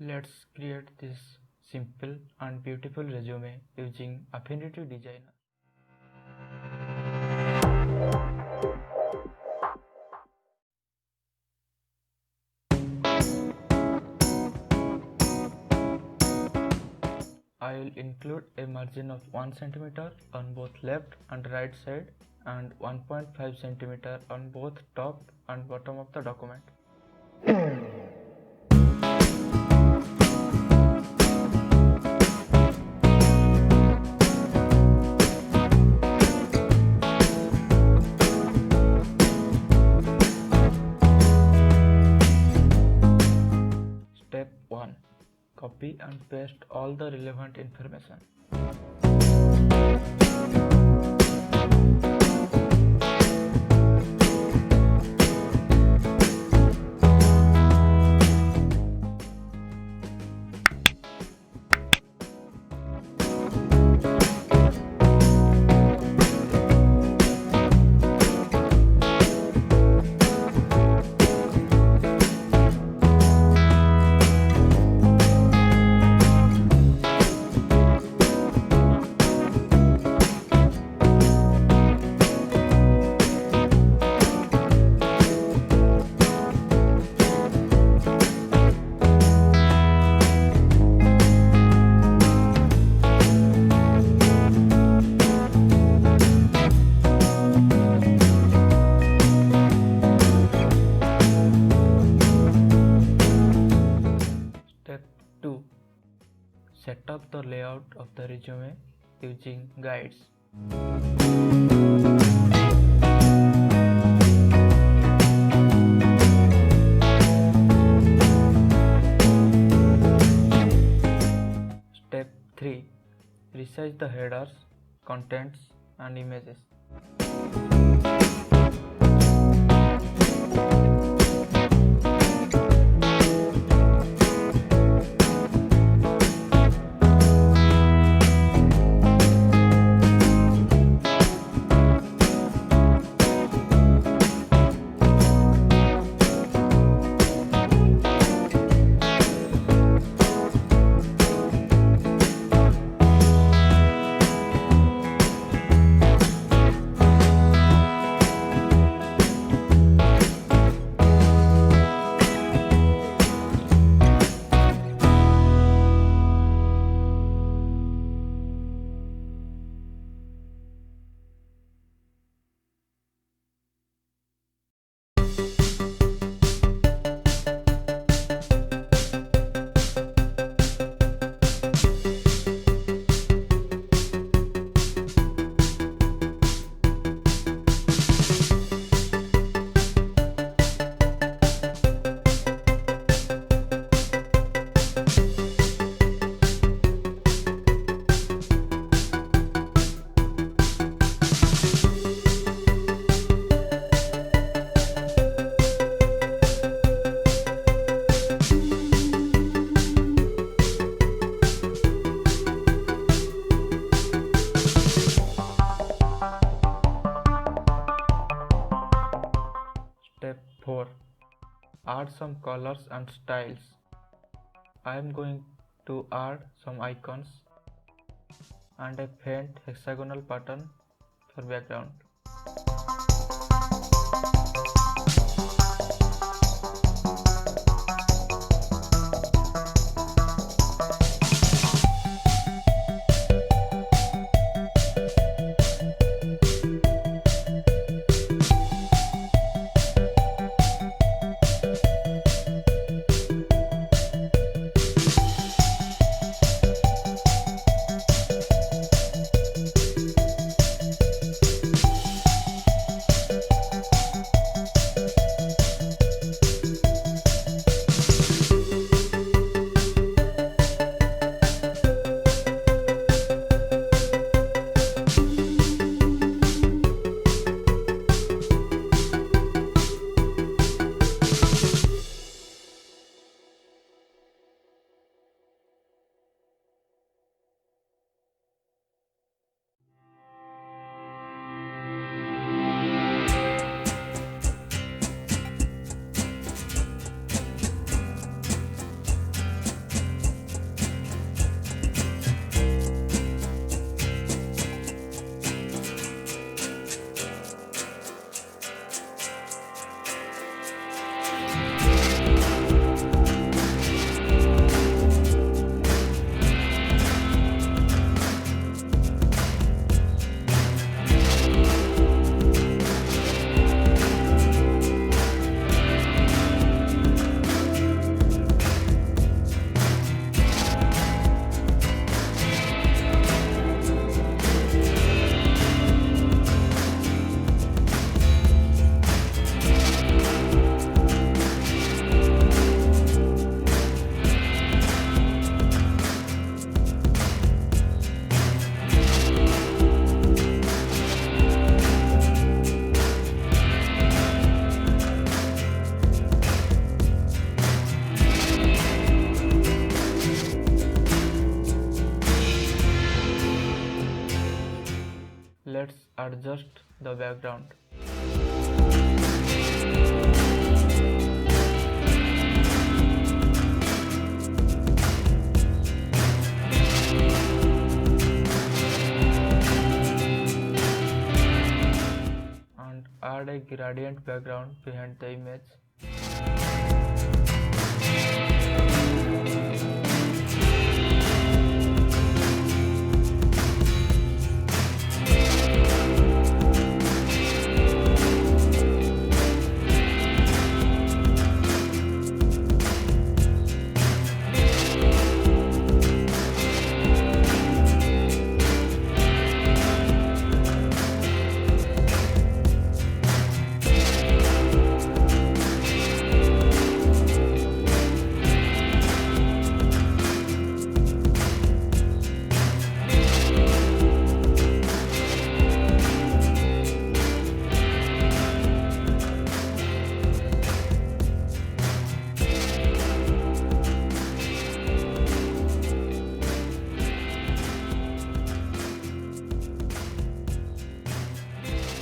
Let's create this simple and beautiful resume using Affinity Designer. I will include a margin of 1 cm on both left and right side and 1.5 cm on both top and bottom of the document. Step 1. Copy and paste all the relevant information. Step 2. Set up the layout of the resume using guides. Step 3. Resize the headers, contents and images. Step 4. Add some colors and styles. I am going to add some icons and a faint hexagonal pattern for background. adjust the background. And add a gradient background behind the image.